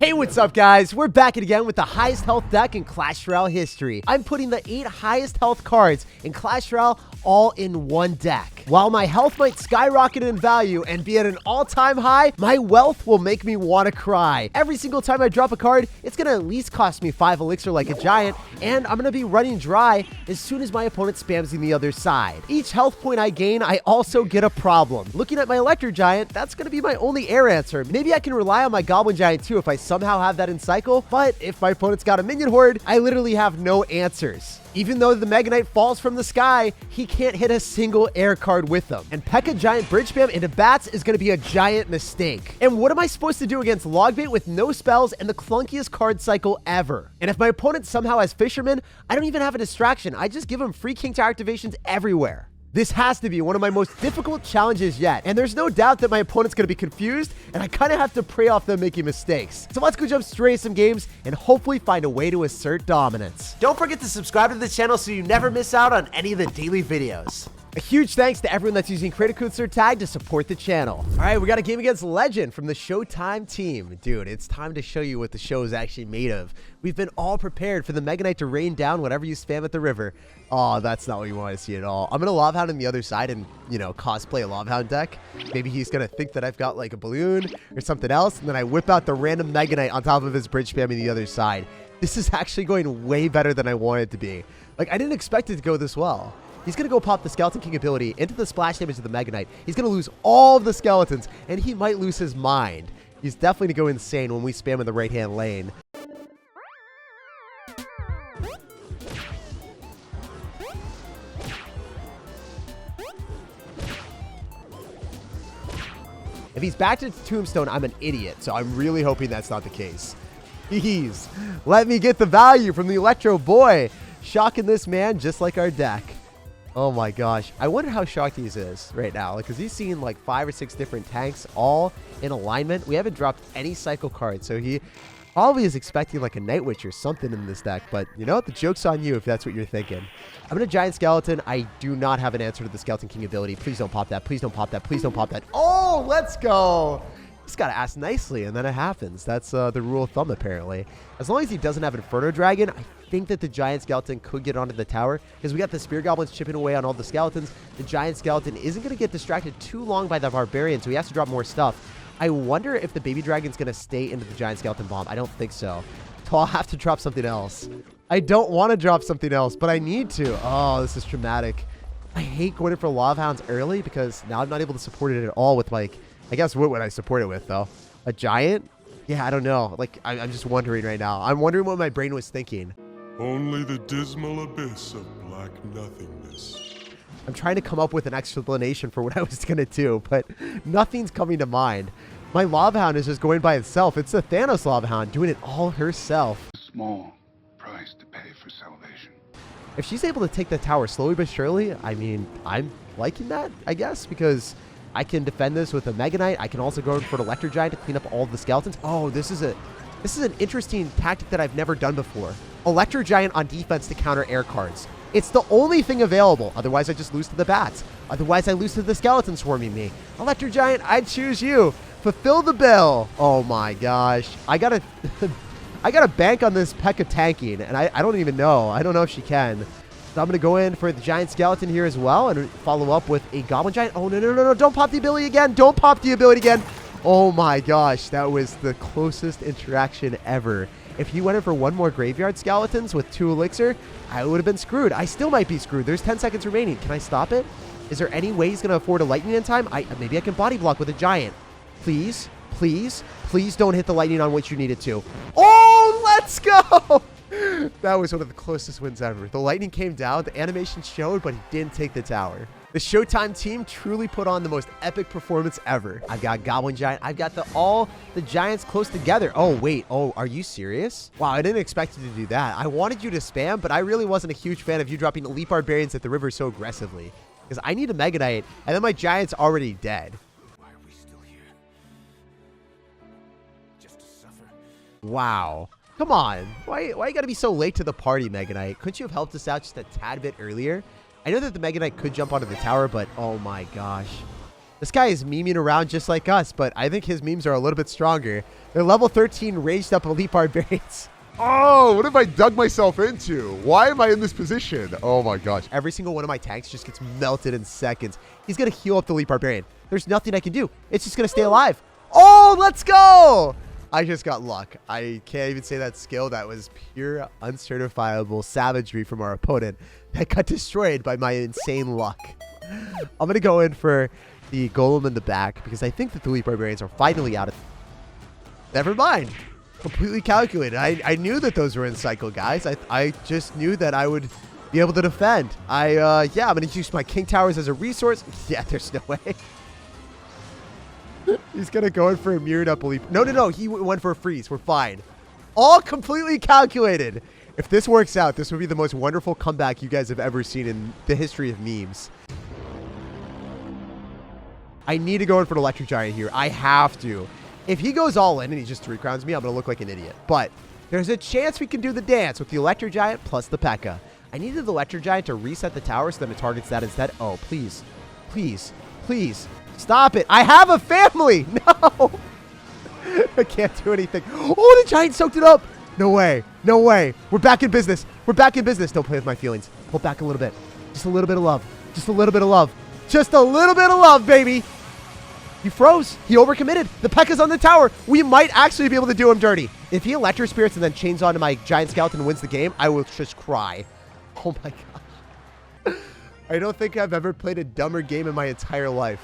Hey, what's up, guys? We're back again with the highest health deck in Clash Royale history. I'm putting the 8 highest health cards in Clash Royale all in one deck. While my health might skyrocket in value and be at an all-time high, my wealth will make me want to cry. Every single time I drop a card, it's going to at least cost me 5 elixir like a giant, and I'm going to be running dry as soon as my opponent spams in the other side. Each health point I gain, I also get a problem. Looking at my Electro Giant, that's going to be my only air answer. Maybe I can rely on my Goblin Giant too if I somehow have that in cycle, but if my opponent's got a minion horde, I literally have no answers. Even though the Mega Knight falls from the sky, he can't hit a single air card with them. And Pekka Giant Bridge Spam into bats is going to be a giant mistake. And what am I supposed to do against Logbait with no spells and the clunkiest card cycle ever? And if my opponent somehow has Fisherman, I don't even have a distraction. I just give him free King Tower activations everywhere. This has to be one of my most difficult challenges yet, and there's no doubt that my opponent's going to be confused, and I kind of have to prey off them making mistakes. So let's go jump straight into some games and hopefully find a way to assert dominance. Don't forget to subscribe to the channel so you never miss out on any of the daily videos. A huge thanks to everyone that's using creator code SirTag to support the channel. All right, we got a game against Legend from the Showtime team. Dude, it's time to show you what the show is actually made of. We've been all prepared for the Mega Knight to rain down whatever you spam at the river. Oh, that's not what you want to see at all. I'm going to Lava Hound on the other side and, you know, cosplay a Lava Hound deck. Maybe he's going to think that I've got like a balloon or something else, and then I whip out the random Mega Knight on top of his bridge spamming the other side. This is actually going way better than I wanted it to be. Like, I didn't expect it to go this well. He's going to go pop the Skeleton King ability into the splash damage of the Mega Knight. He's going to lose all of the skeletons, and he might lose his mind. He's definitely going to go insane when we spam in the right-hand lane. If he's back to Tombstone, I'm an idiot, so I'm really hoping that's not the case. Please, let me get the value from the Electro Boy. Shocking this man just like our deck. Oh my gosh. I wonder how shocked he is right now. Because he's seen like 5 or 6 different tanks all in alignment. We haven't dropped any cycle cards. So he probably is expecting like a Night Witch or something in this deck. But you know what? The joke's on you if that's what you're thinking. I'm going to Giant Skeleton. I do not have an answer to the Skeleton King ability. Please don't pop that. Please don't pop that. Please don't pop that. Oh, let's go. Just got to ask nicely, and then it happens. That's the rule of thumb, apparently. As long as he doesn't have Inferno Dragon, I think that the Giant Skeleton could get onto the tower, because we got the Spear Goblins chipping away on all the skeletons. The Giant Skeleton isn't going to get distracted too long by the Barbarian, so he has to drop more stuff. I wonder if the Baby Dragon's going to stay into the Giant Skeleton Bomb. I don't think so. So I'll have to drop something else. I don't want to drop something else, but I need to. Oh, this is traumatic. I hate going in for Lava Hounds early, because now I'm not able to support it at all with, like, I guess what would I support it with, though? A giant? Yeah, I don't know. Like, I'm just wondering right now. I'm wondering what my brain was thinking. Only the dismal abyss of black nothingness. I'm trying to come up with an explanation for what I was going to do, but nothing's coming to mind. My Lava Hound is just going by itself. It's the Thanos Lava Hound doing it all herself. A small price to pay for salvation. If she's able to take the tower slowly but surely, I mean, I'm liking that, I guess, because I can defend this with a Mega Knight. I can also go for an Electro Giant to clean up all of the skeletons. Oh, this is an interesting tactic that I've never done before. Electro Giant on defense to counter air cards. It's the only thing available. Otherwise, I just lose to the bats. Otherwise, I lose to the skeletons swarming me. Electro Giant, I choose you. Fulfill the bill. Oh my gosh. I gotta bank on this Pekka tanking, and I don't even know. I don't know if she can. So I'm going to go in for the Giant Skeleton here as well and follow up with a Goblin Giant. Oh, no. Don't pop the ability again. Don't pop the ability again. Oh, my gosh. That was the closest interaction ever. If he went in for one more Graveyard Skeletons with 2 elixir, I would have been screwed. I still might be screwed. There's 10 seconds remaining. Can I stop it? Is there any way he's going to afford a lightning in time? Maybe I can body block with a Giant. Please, please, please don't hit the lightning on which you need it to. Oh, let's go. That was one of the closest wins ever. The lightning came down, the animation showed, but he didn't take the tower. The Showtime team truly put on the most epic performance ever. I've got Goblin Giant. I've got all the Giants close together. Oh, wait. Oh, are you serious? Wow, I didn't expect you to do that. I wanted you to spam, but I really wasn't a huge fan of you dropping Elite Barbarians at the river so aggressively. Because I need a Mega Knight, and then my Giant's already dead. Why are we still here? Just to suffer. Wow. Come on. Why you gotta be so late to the party, Mega Knight? Couldn't you have helped us out just a tad bit earlier? I know that the Mega Knight could jump onto the tower, but oh my gosh. This guy is memeing around just like us, but I think his memes are a little bit stronger. They're level 13 raged up elite barbarians. Oh, what have I dug myself into? Why am I in this position? Oh my gosh. Every single one of my tanks just gets melted in seconds. He's going to heal up the elite barbarian. There's nothing I can do. It's just going to stay alive. Oh, let's go. I just got luck. I can't even say that skill. That was pure uncertifiable savagery from our opponent that got destroyed by my insane luck. I'm going to go in for the golem in the back because I think that the elite barbarians are finally out of... Never mind. Completely calculated. I knew that those were in cycle, guys. I just knew that I would be able to defend. Yeah, I'm going to use my king towers as a resource. Yeah, there's no way. He's going to go in for a mirrored up elite. No. He went for a freeze. We're fine. All completely calculated. If this works out, this would be the most wonderful comeback you guys have ever seen in the history of memes. I need to go in for an electric giant here. I have to. If he goes all in and he just 3 crowns me, I'm going to look like an idiot. But there's a chance we can do the dance with the electric giant plus the pekka. I needed the electric giant to reset the tower so that it targets that instead. Oh, please. Please. Please. Stop it. I have a family. No. I can't do anything. Oh, the giant soaked it up. No way. No way. We're back in business. We're back in business. Don't play with my feelings. Pull back a little bit. Just a little bit of love. Just a little bit of love. Just a little bit of love, baby. He froze. He overcommitted. The pekka's on the tower. We might actually be able to do him dirty. If he electro spirits and then chains onto my giant skeleton and wins the game, I will just cry. Oh my gosh. I don't think I've ever played a dumber game in my entire life.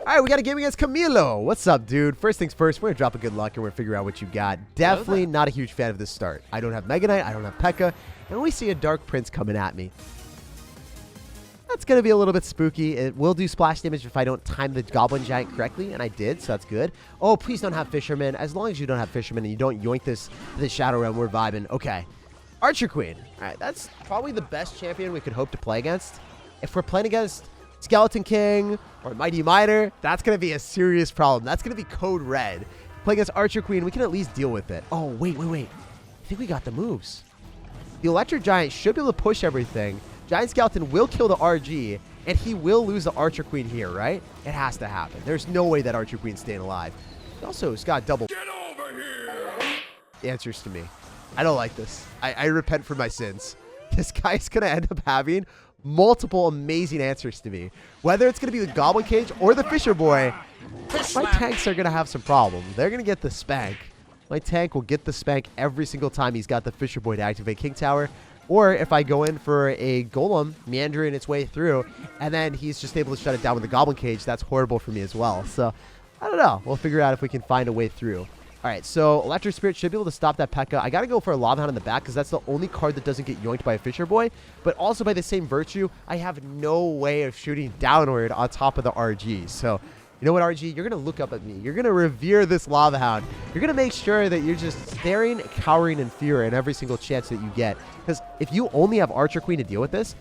All right, we got a game against Camilo. What's up, dude? First things first, we're going to drop a good luck and we're going to figure out what you got. Definitely not a huge fan of this start. I don't have Mega Knight. I don't have Pekka. And we see a Dark Prince coming at me. That's going to be a little bit spooky. It will do splash damage if I don't time the Goblin Giant correctly, and I did, so that's good. Oh, please don't have Fisherman. As long as you don't have Fisherman and you don't yoink this Shadow Realm, we're vibing. Okay. Archer Queen. All right, that's probably the best champion we could hope to play against. If we're playing against Skeleton King or Mighty Miner, that's going to be a serious problem. That's going to be code red. Play against Archer Queen, we can at least deal with it. Oh, wait. I think we got the moves. The Electric Giant should be able to push everything. Giant Skeleton will kill the RG, and he will lose the Archer Queen here, right? It has to happen. There's no way that Archer Queen's staying alive. Also, it's got double... Get over here! Answers to me. I don't like this. I repent for my sins. This guy's going to end up having multiple amazing answers to me. Whether it's going to be the Goblin Cage or the Fisher Boy, my tanks are going to have some problems. They're going to get the spank. My tank will get the spank every single time he's got the Fisher Boy to activate King Tower. Or if I go in for a Golem meandering its way through, and then he's just able to shut it down with the Goblin Cage, that's horrible for me as well. So, I don't know. We'll figure out if we can find a way through. All right, so Electric Spirit should be able to stop that Pekka. I got to go for a Lava Hound in the back because that's the only card that doesn't get yoinked by a Fisher Boy. But also by the same virtue, I have no way of shooting downward on top of the RG. So, you know what, RG? You're going to look up at me. You're going to revere this Lava Hound. You're going to make sure that you're just staring, cowering in fear in every single chance that you get. Because if you only have Archer Queen to deal with this,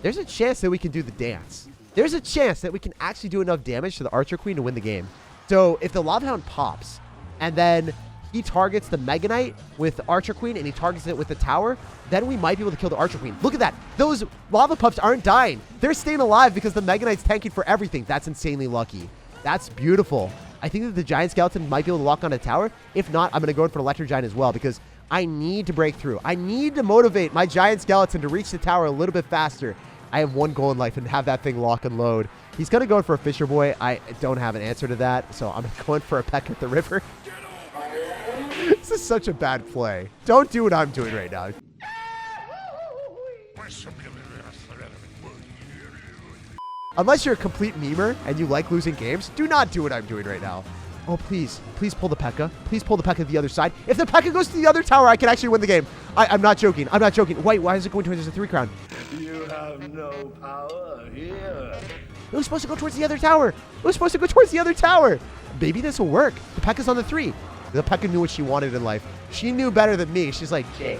there's a chance that we can do the dance. There's a chance that we can actually do enough damage to the Archer Queen to win the game. So if the Lava Hound pops, and then he targets the Mega Knight with Archer Queen, and he targets it with the tower, then we might be able to kill the Archer Queen. Look at that. Those Lava Pups aren't dying. They're staying alive because the Mega Knight's tanking for everything. That's insanely lucky. That's beautiful. I think that the Giant Skeleton might be able to lock on a tower. If not, I'm going to go in for Electric Giant as well because I need to break through. I need to motivate my Giant Skeleton to reach the tower a little bit faster. I have 1 goal in life and have that thing lock and load. He's going to go in for a Fisher Boy. I don't have an answer to that, so I'm going for a peck at the river. This is such a bad play. Don't do what I'm doing right now. Unless you're a complete memer and you like losing games, do not do what I'm doing right now. Oh, please. Please pull the Pekka. Please pull the Pekka to the other side. If the Pekka goes to the other tower, I can actually win the game. I'm not joking. I'm not joking. Wait, why is it going towards the 3 crown? You have no power here. It was supposed to go towards the other tower. It was supposed to go towards the other tower. Maybe this will work. The Pekka's on the 3. The Pekka knew what she wanted in life. She knew better than me. She's like, Jay,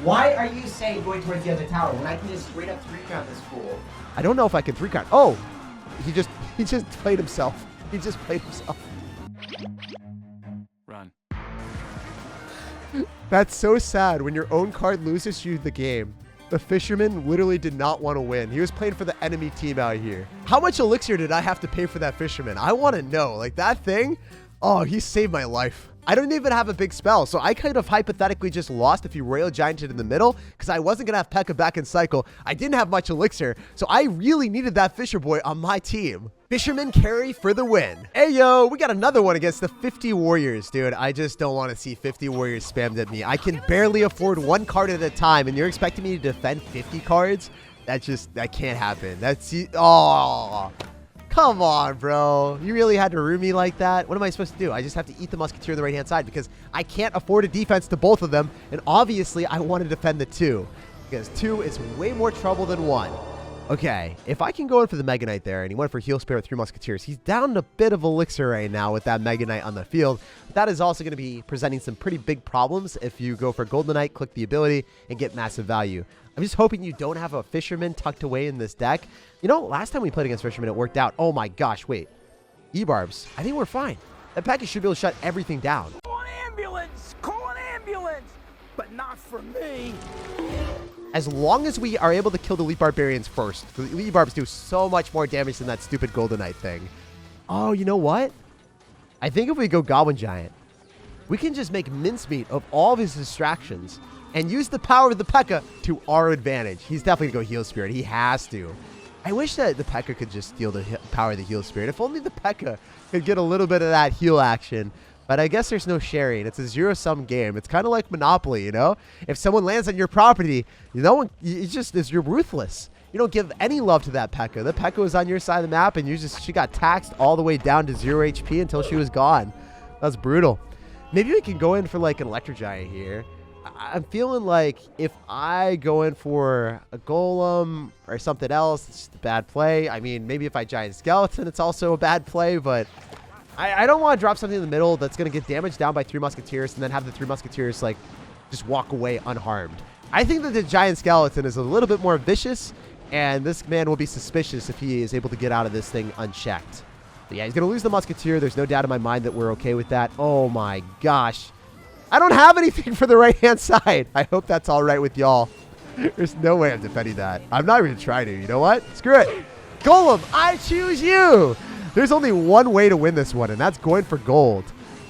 why are you saying going towards the other tower when I can just straight up 3 crown this fool? I don't know if I can 3 crown. Oh, he just played himself. He just played himself. Run. That's so sad when your own card loses you the game. The fisherman literally did not want to win. He was playing for the enemy team out here. How much elixir did I have to pay for that fisherman? I want to know. Like that thing, oh, he saved my life. I don't even have a big spell, so I kind of hypothetically just lost if he Royal Gianted in the middle because I wasn't going to have Pekka back in cycle. I didn't have much elixir, so I really needed that Fisher Boy on my team. Fisherman carry for the win. Hey, yo, we got another one against the 50 Warriors, dude. I just don't want to see 50 Warriors spammed at me. I can barely afford one card at a time, and you're expecting me to defend 50 cards? That can't happen. Oh, come on, bro. You really had to room me like that? What am I supposed to do? I just have to eat the Musketeer on the right-hand side because I can't afford a defense to both of them, and obviously I want to defend the 2 because 2 is way more trouble than 1. Okay, if I can go in for the Mega Knight there, and he went for Heal Spirit with 3 Musketeers, he's down a bit of elixir right now with that Mega Knight on the field. That is also going to be presenting some pretty big problems if you go for Golden Knight, click the ability, and get massive value. I'm just hoping you don't have a Fisherman tucked away in this deck. You know, last time we played against Fisherman, it worked out. Oh my gosh, wait. Ebarbs, I think we're fine. That package should be able to shut everything down. Call an ambulance! Call an ambulance! But not for me! As long as we are able to kill the Elite Barbarians first. The Elite Barbs do so much more damage than that stupid Golden Knight thing. Oh, you know what? I think if we go Goblin Giant, we can just make mincemeat of all of his distractions and use the power of the Pekka to our advantage. He's definitely going to go Heal Spirit. He has to. I wish that the Pekka could just steal the power of the Heal Spirit. If only the Pekka could get a little bit of that heal action. But I guess there's no sharing. It's a zero-sum game. It's kind of like Monopoly, you know? If someone lands on your property, you're ruthless. You don't give any love to that Pekka. The Pekka was on your side of the map, and she got taxed all the way down to 0 HP until she was gone. That's brutal. Maybe we can go in for like an Electro Giant here. I'm feeling like if I go in for a Golem or something else, it's just a bad play. I mean, maybe if I Giant Skeleton, it's also a bad play, but I don't want to drop something in the middle that's going to get damaged down by 3 Musketeers and then have the 3 Musketeers like just walk away unharmed. I think that the Giant Skeleton is a little bit more vicious, and this man will be suspicious if he is able to get out of this thing unchecked. But yeah, he's going to lose the Musketeer. There's no doubt in my mind that we're okay with that. Oh my gosh. I don't have anything for the right-hand side. I hope that's all right with y'all. There's no way I'm defending that. I'm not even trying to. You know what? Screw it. Golem, I choose you. There's only one way to win this one, and that's going for gold.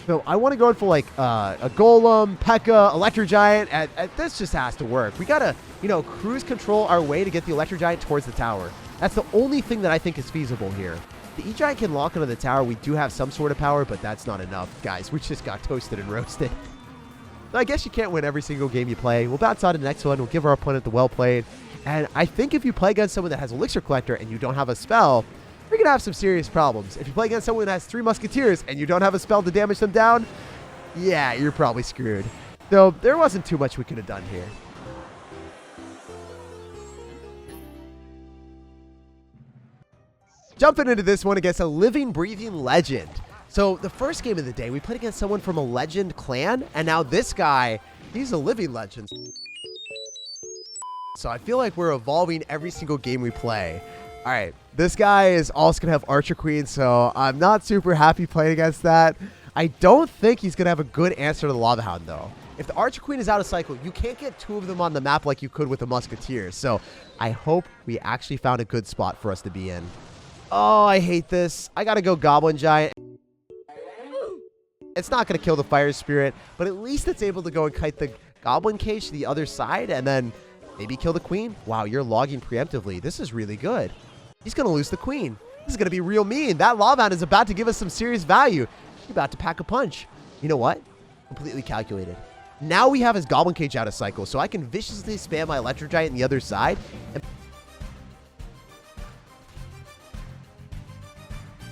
So I want to go in for like a Golem, Pekka, Electro Giant. This just has to work. We got to, cruise control our way to get the Electro Giant towards the tower. That's the only thing that I think is feasible here. The E-Giant can lock onto the tower. We do have some sort of power, but that's not enough. Guys, we just got toasted and roasted. So I guess you can't win every single game you play. We'll bounce on to the next one. We'll give our opponent the well played. And I think if you play against someone that has Elixir Collector and you don't have a spell, you're going to have some serious problems. If you play against someone that has 3 Musketeers and you don't have a spell to damage them down, yeah, you're probably screwed. Though there wasn't too much we could have done here. Jumping into this one against a living, breathing legend. So the first game of the day, we played against someone from a legend clan, and now this guy, he's a living legend. So I feel like we're evolving every single game we play. All right, this guy is also going to have Archer Queen, so I'm not super happy playing against that. I don't think he's going to have a good answer to the Lava Hound, though. If the Archer Queen is out of cycle, you can't get 2 of them on the map like you could with the Musketeers. So I hope we actually found a good spot for us to be in. Oh, I hate this. I got to go Goblin Giant. It's not going to kill the Fire Spirit, but at least it's able to go and kite the Goblin Cage to the other side and then maybe kill the Queen. Wow, you're logging preemptively. This is really good. He's going to lose the Queen. This is going to be real mean. That Lava Hound is about to give us some serious value. He's about to pack a punch. You know what? Completely calculated. Now we have his Goblin Cage out of cycle, so I can viciously spam my Electro Giant on the other side and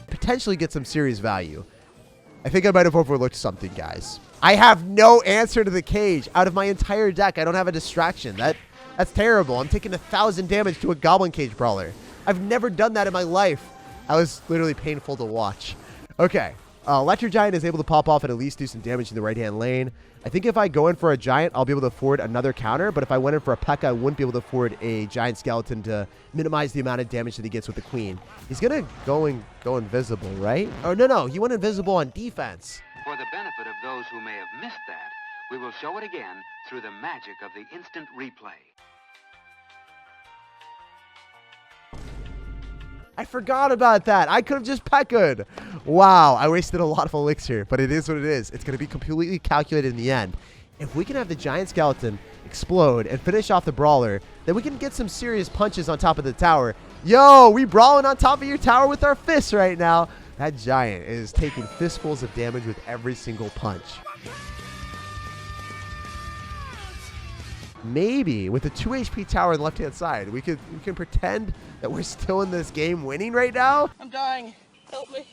potentially get some serious value. I think I might have overlooked something, guys. I have no answer to the cage. Out of my entire deck, I don't have a distraction. That's terrible. I'm taking 1,000 damage to a Goblin Cage Brawler. I've never done that in my life. That was literally painful to watch. Okay. Electro Giant is able to pop off and at least do some damage in the right-hand lane. I think if I go in for a Giant, I'll be able to afford another counter. But if I went in for a Pekka, I wouldn't be able to afford a Giant Skeleton to minimize the amount of damage that he gets with the Queen. He's going to go invisible, right? Oh, no. He went invisible on defense. For the benefit of those who may have missed that, we will show it again through the magic of the instant replay. I forgot about that. I could have just Pekkaed. Wow, I wasted a lot of elixir, but it is what it is. It's going to be completely calculated in the end. If we can have the giant skeleton explode and finish off the brawler, then we can get some serious punches on top of the tower. Yo, we brawling on top of your tower with our fists right now. That giant is taking fistfuls of damage with every single punch. Maybe with a 2 HP tower on the left-hand side, we can pretend that we're still in this game winning right now. I'm dying. Help me.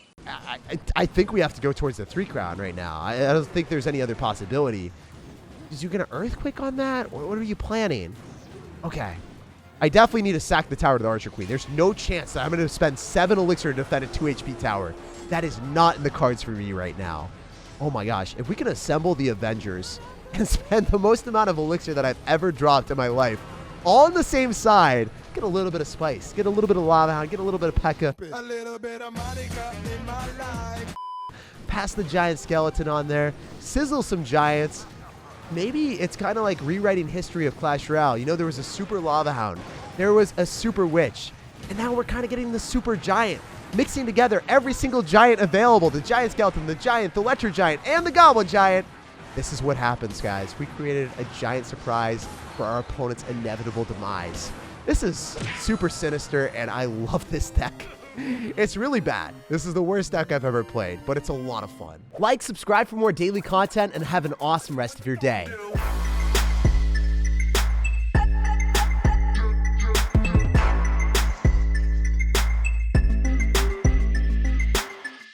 I think we have to go towards the 3 crown right now. I don't think there's any other possibility. Is you gonna earthquake on that? What are you planning? Okay. I definitely need to sack the tower to the Archer Queen. There's no chance that I'm gonna spend 7 elixir to defend a 2 HP tower. That is not in the cards for me right now. Oh my gosh. If we can assemble the Avengers and spend the most amount of elixir that I've ever dropped in my life all on the same side, get a little bit of spice, get a little bit of lava hound, get a little bit of Pekka. A little bit of Monica in my life. Pass the giant skeleton on there, sizzle some giants. Maybe it's kind of like rewriting history of Clash Royale. You know, there was a super lava hound, there was a super witch, and now we're kind of getting the super giant, mixing together every single giant available, the giant skeleton, the giant, the electro giant, and the goblin giant. This is what happens, guys. We created a giant surprise for our opponent's inevitable demise. This is super sinister, and I love this deck. It's really bad. This is the worst deck I've ever played, but it's a lot of fun. Like, subscribe for more daily content, and have an awesome rest of your day.